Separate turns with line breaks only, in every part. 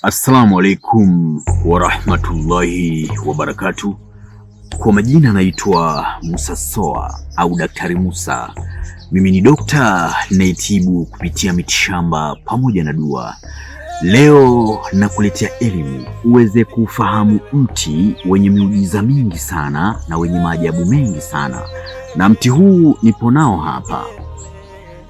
Assalamu alaikum warahmatullahi wabarakatuh. Kwa majina naitwa Musa Soa au Daktari Musa. Mimi ni dokta ninayetibu kupitia mitishamba pamoja na dua. Leo nakuletea elimu uweze kufahamu mti wenye miujiza mingi sana na wenye maajabu mengi sana, na mti huu nipo nao hapa,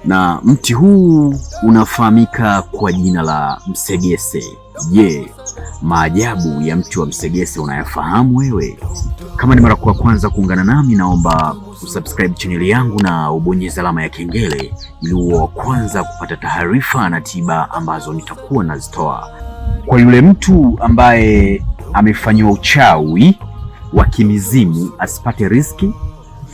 na mti huu unafahamika kwa jina la msegese. Je, maajabu ya mti wa msegese unayafahamu wewe? Kama ni mara kwa kwanza kuungana nami, naomba usubscribe chaneli yangu na ubonyeze alama ya kengele ili uwe wa kwanza kupata taarifa na tiba ambazo nitakuwa nazitoa. Kwa yule mtu ambaye amefanyiwa uchawi wa kimizimu asipate riziki,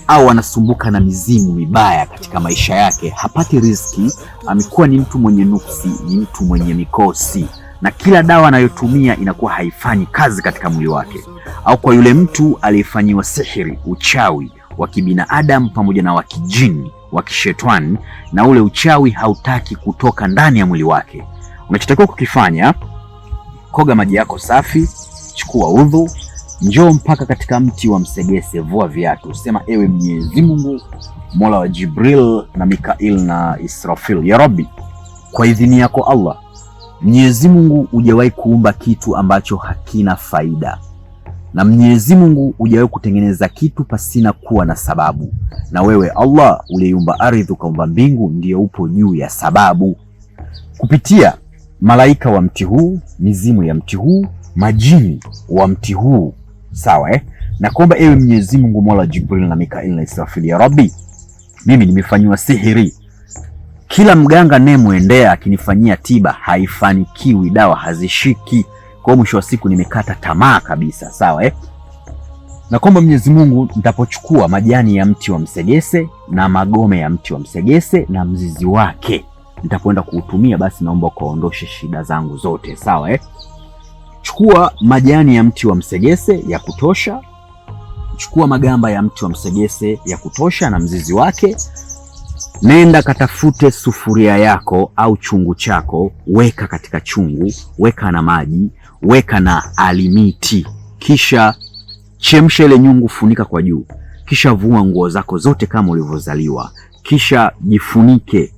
au anasumbuka na mizimu mibaya katika maisha yake, hapati riziki, amekuwa ni mtu mwenye nuksi, ni mtu mwenye mikosi, na kila dawa anayotumia inakuwa haifanyi kazi katika mwili wake, au kwa yule mtu aliyefanyiwa sihiri, uchawi wa kibinadamu pamoja na wa kijini, wa kishetani, na ule uchawi hautaki kutoka ndani ya mwili wake, unachotakiwa kukifanya, koga maji yako safi, chukua udhu, njoo mpaka katika mti wa msegese, vua viatu, sema: ewe Mwenyezi Mungu, Mola wa Jibril na Mikail na Israfil, ya Rabbi, kwa idhini yako Allah, Mwenyezi Mungu hujawahi kuumba kitu ambacho hakina faida, na Mwenyezi Mungu hujawahi kutengeneza kitu pasina kuwa na sababu, na wewe Allah uliumba ardhi ukaumba mbingu, ndiyo upo juu ya sababu. Kupitia malaika wa mti huu, mizimu ya mti huu, majini wa mti huu, sawa na kwamba ewe Mwenyezi Mungu, Mola Jibril na Mikail na Israfil, ya Rabbi, mimi nimefanyiwa sihiri, kila mganga nemwendea akinifanyia tiba haifanikiwi, dawa hazishiki, kwa mwisho wa siku nimekata tamaa kabisa, sawa na kwamba Mwenyezi Mungu, nitapochukua majani ya mti wa msegese na magome ya mti wa msegese na mzizi wake nitakwenda kuutumia, basi naomba kuondoshe shida zangu zote, sawa Chukua majani ya mti wa msegese ya kutosha, chukua magamba ya mti wa msegese ya kutosha na mzizi wake, nenda katafute sufuria yako au chungu chako, weka katika chungu, weka na maji, weka na alimiti, kisha chemsha ile nyungu, funika kwa juu, kisha vua nguo zako zote kama ulivyozaliwa, kisha jifunike.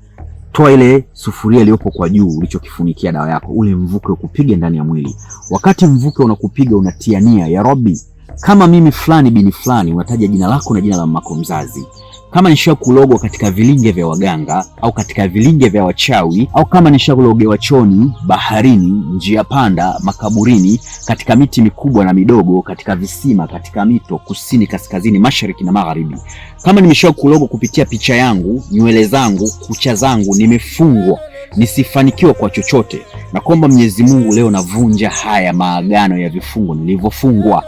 Toa ile sufuria iliyopo kwa juu ulichokifunikia dawa yako, ule mvuke ukupige ndani ya mwili. Wakati mvuke unakupiga, unatia nia, ya Rabbi, kama mimi fulani bini fulani, unataja jina lako na jina la mamako mzazi, kama nishakulogwa katika vilinge vya waganga au katika vilinge vya wachawi, au kama nishakulogewa choni, baharini, njia panda, makaburini, katika miti mikubwa na midogo, katika visima, katika mito, kusini, kaskazini, mashariki na magharibi, kama nimeshakulogwa kupitia picha yangu, nywele zangu, kucha zangu, nimefungwa nisifanikiwa kwa chochote, na kwamba Mwenyezi Mungu leo navunja haya maagano ya vifungo nilivyofungwa.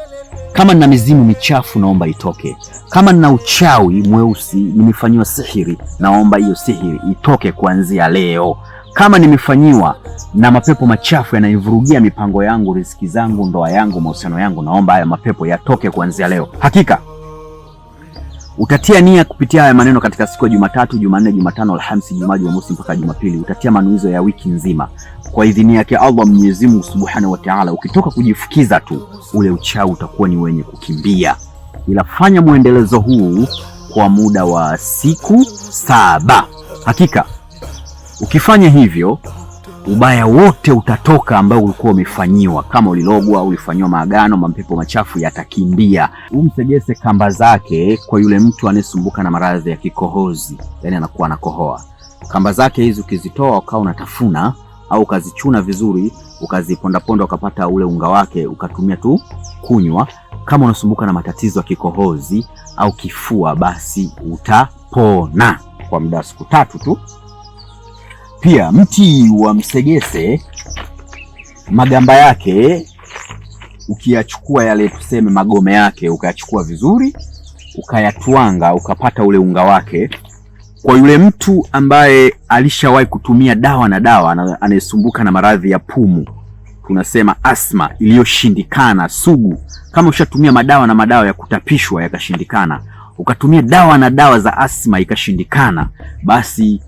Kama nina mizimu michafu, naomba itoke. Kama nina uchawi mweusi, nimefanyiwa sihiri, naomba hiyo sihiri itoke kuanzia leo. Kama nimefanyiwa na mapepo machafu yananivurugia mipango yangu, riziki zangu, ndoa yangu, mahusiano yangu, naomba haya mapepo yatoke kuanzia leo. Hakika utatia nia kupitia haya maneno katika siku ya Jumatatu, Jumanne, Jumatano, Alhamisi, Ijumaa, Jumamosi mpaka Jumapili. Utatia manuizo ya wiki nzima kwa idhini yake Allah Mwenyezi Mungu Subhanahu wa Ta'ala. Ukitoka kujifukiza tu, ule uchawi utakuwa ni wenye kukimbia. Ila fanya muendelezo huu kwa muda wa siku 7. Hakika ukifanya hivyo, ubaya wote utatoka ambao ulikuwa umefanyiwa. Kama ulilogwa, ulifanywa maagano, mapepo machafu yatakimbia. Umsegese kamba zake kwa yule mtu anayesumbuka na maradhi ya kikohozi, yani anakuwa anakohoa. Kamba zake hizi ukizitoa ukawa unatafuna au ukazichuna vizuri, ukaziponda ponda, ukapata ule unga wake, ukatumia tu kunywa. Kama unasumbuka na matatizo ya kikohozi au kifua, basi utapona kwa muda wa siku 3 tu. Pia mti wa msegese, magamba yake ukiyachukua, yale tuseme magome yake, ukayachukua vizuri, ukayatwanga, ukapata ule unga wake. Kwa yule mtu ambaye alishawahi kutumia dawa na dawa, anayesumbuka na maradhi ya pumu, tunasema asma iliyoshindikana sugu, kama ushatumia madawa na madawa ya kutapishwa yakashindikana, ukatumia dawa na dawa za asma ikashindikana, basi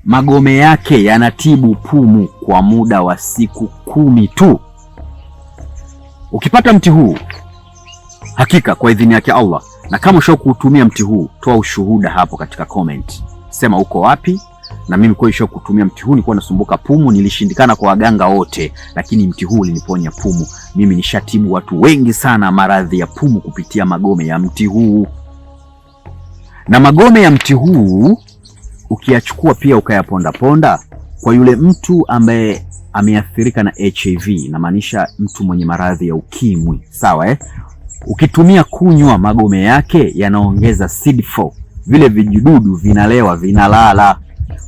magome yake yanatibu pumu kwa muda wa siku 10 tu. Ukipata mti huu, hakika kwa idhini yake Allah, na kama ushakutumia mti huu, toa ushuhuda hapo katika comment. Sema uko wapi, na mimi kwa hiyo kutumia mti huu nilikuwa nasumbuka pumu, nilishindikana kwa waganga wote, lakini mti huu uliniponya pumu. Mimi nishatibu watu wengi sana maradhi ya pumu kupitia magome ya mti huu. Na magome ya mti huu ukiyachukua pia ukayaponda ponda, kwa yule mtu ambaye ameathirika na HIV, na maanisha mtu mwenye maradhi ya ukimwi, sawa ukitumia kunywa magome yake yanaongeza CD4, vile vijidudu vinalewa, vinalala.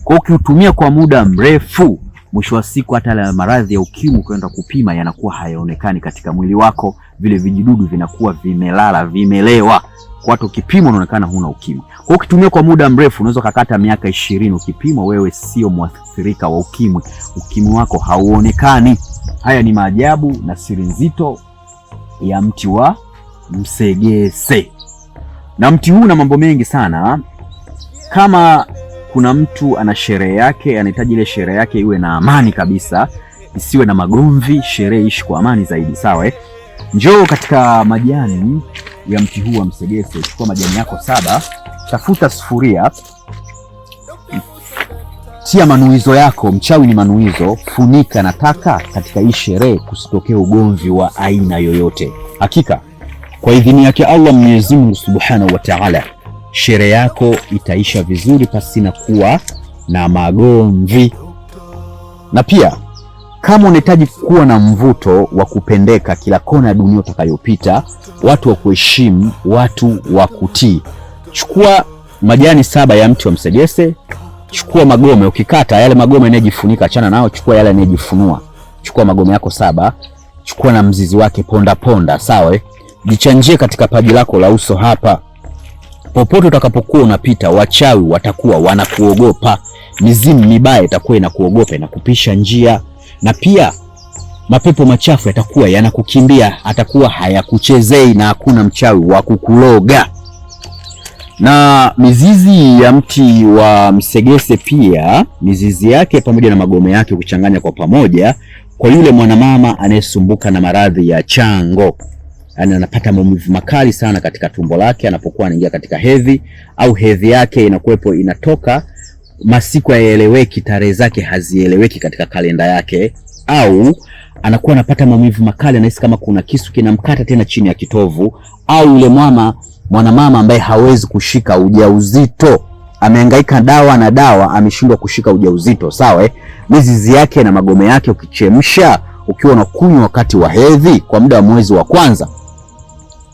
Kwa ukiutumia kwa muda mrefu, mwisho wa siku hata ile maradhi ya ukimwi kwenda kupima yanakuwa hayaonekani katika mwili wako, vile vijidudu vinakuwa vimelala, vimelewa. Kwa hata ukipima unaonekana huna ukimwi. Kwa ukitumia kwa muda mrefu, unaweza kukata miaka 20 ukipima wewe sio mwathirika wa ukimwi, ukimwi wako hauonekani. Haya ni maajabu na siri nzito ya mti wa msegese. Na mti huu na mambo mengi sana. Kama kuna mtu ana sherehe yake, anahitaji ile sherehe yake iwe na amani kabisa, isiwe na magomvi, sherehe ishi kwa amani zaidi, sawa njoo katika majani ya mti huu wa msegese. Chukua majani yako 7, tafuta sufuria, tia manuizo yako, mchawi ni manuizo, funika na taka. Katika hii sherehe kusitokee ugomvi wa aina yoyote. Hakika kwa idhini yake Allah Mwenyezi Mungu Subhanahu wa Ta'ala, sherehe yako itaisha vizuri pasina kuwa na magomvi. Na pia kama unahitaji kuwa na mvuto wa kupendeka kila kona ya dunia utakayopita, watu wa kuheshimu, watu wa kutii, chukua majani 7 ya mti wa msegese, chukua magome. Ukikata yale magome yanayojifunika achana nao, chukua yale yanayojifunua. Chukua magome yako 7, chukua na mzizi wake, ponda ponda, sawa jichanjie katika paji lako la uso hapa. Popote utakapokuwa unapita, wachawi watakuwa wanakuogopa, mizimu mibaya itakuwa inakuogopa, inakupisha njia, na pia mapepo machafu yatakuwa yanakukimbia, atakuwa hayakuchezei, na hakuna mchawi wa kukuloga. Na mizizi ya mti wa msegese pia, mizizi yake pamoja na magome yake kuchanganya kwa pamoja, kwa yule mwanamama anayesumbuka na maradhi ya chango, yani anapata maumivu makali sana katika tumbo lake anapokuwa anaingia katika hedhi, au hedhi yake inakuwepo inatoka masiku hayaeleweki, tarehe zake hazieleweki katika kalenda yake, au anakuwa anapata maumivu makali, anahisi kama kuna kisu kinamkata tena chini ya kitovu, au yule mwanamama ambaye hawezi kushika ujauzito, amehangaika dawa na dawa, ameshindwa kushika ujauzito, sawa mizizi yake na magome yake ukichemsha, ukiwa unakunywa wakati wa hedhi kwa muda wa mwezi wa kwanza,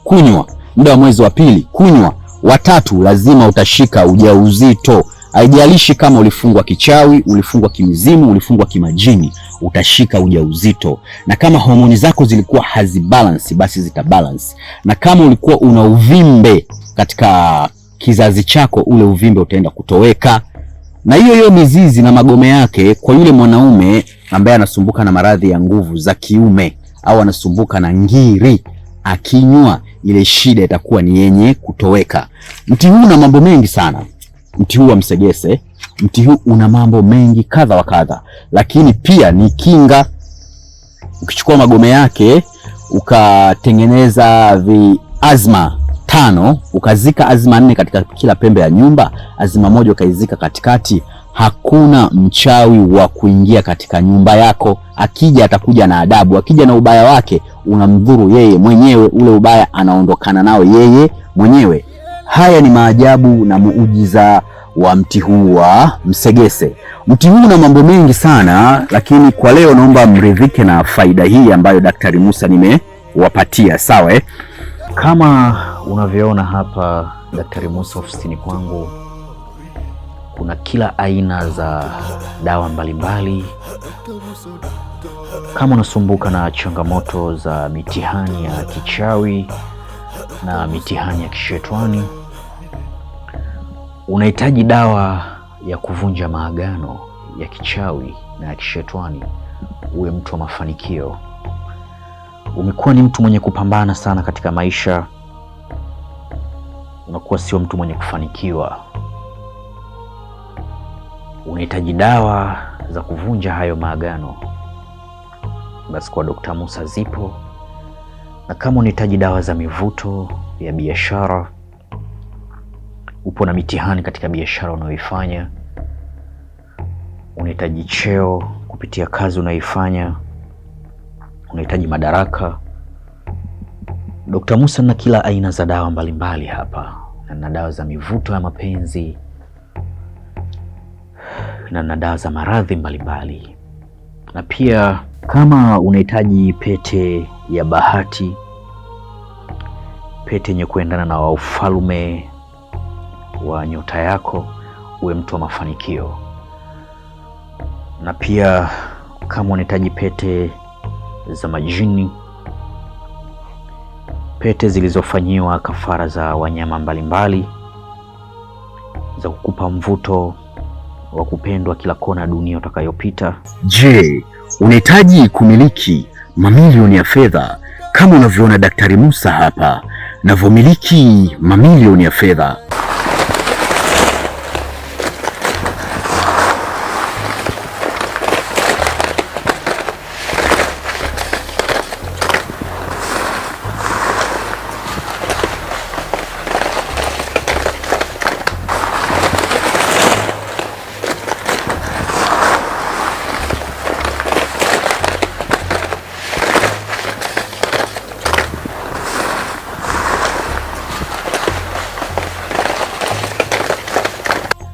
kunywa muda wa mwezi wa pili, kunywa wa 3, lazima utashika ujauzito. Haijalishi kama ulifungwa kichawi, ulifungwa kimizimu, ulifungwa kimajini, utashika ujauzito. Na kama homoni zako zilikuwa hazibalance, basi zitabalance. Na kama ulikuwa una uvimbe katika kizazi chako, ule uvimbe utaenda kutoweka. Na hiyo mizizi na magome yake, kwa yule mwanaume ambaye anasumbuka na maradhi ya nguvu za kiume, au anasumbuka na ngiri, akinywa ile shida itakuwa ni yenye kutoweka. Mti huu una mambo mengi sana. Mti huu wa msegese, mti huu una mambo mengi kadha wa kadha, lakini pia ni kinga. Ukichukua magome yake ukatengeneza azma 5, ukazika azma 4 katika kila pembe ya nyumba, azma moja ukaizika katikati, hakuna mchawi wa kuingia katika nyumba yako. Akija atakuja na adabu, akija na ubaya wake unamdhuru yeye mwenyewe, ule ubaya anaondokana nao yeye mwenyewe. Haya ni maajabu na muujiza wa mti huu wa msegese. Mti huu una mambo mengi sana, lakini kwa leo naomba mridhike na faida hii ambayo Daktari Musa nimewapatia, sawa Kama unavyoona hapa Daktari Musa ofisini kwangu, kuna kila aina za dawa mbalimbali. Kama unasumbuka na changamoto za mitihani ya kichawi na mitihani ya kishetwani, unahitaji dawa ya kuvunja maagano ya kichawi na ya kishetwani, uwe mtu wa mafanikio, umekuwa ni mtu mwenye kupambana sana katika maisha, unakuwa sio mtu mwenye kufanikiwa,
unahitaji dawa za kuvunja hayo maagano, basi kwa Dr. Musa zipo. Na kama unahitaji dawa za mivuto ya biashara, upo na mitihani katika biashara unayoifanya, unahitaji cheo kupitia kazi unayoifanya, unahitaji madaraka, Dr. Musa na kila aina za dawa mbalimbali hapa. Na dawa za mivuto ya mapenzi, na dawa za maradhi mbalimbali. Na pia kama unahitaji pete ya bahati, pete yenye kuendana na ufalme wa nyota yako, uwe mtu wa mafanikio. Na pia kama unahitaji pete za majini, pete zilizofanyiwa kafara za wanyama mbalimbali, za kukupa mvuto wa kupendwa kila kona dunia utakayopita.
Je, unahitaji kumiliki mamilioni ya fedha kama unavyoona Daktari Musa hapa navyomiliki mamilioni ya fedha?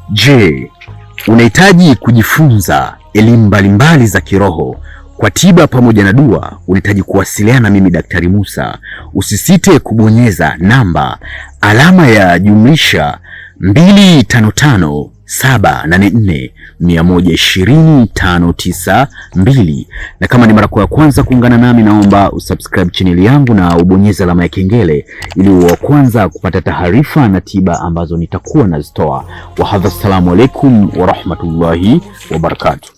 Je, unahitaji kujifunza elimu mbalimbali za kiroho kwa tiba pamoja na dua? Unahitaji kuwasiliana na mimi Daktari Musa, usisite kubonyeza namba +255 784 120 592. Na kama ni mara ya kwanza kuungana nami, naomba usubscribe channel yangu na ubonyeze alama ya kengele ili uwe wa kwanza kupata taarifa na tiba ambazo nitakuwa nazitoa. Wa hadha, assalamu alaikum wa rahmatullahi wa barakatuh.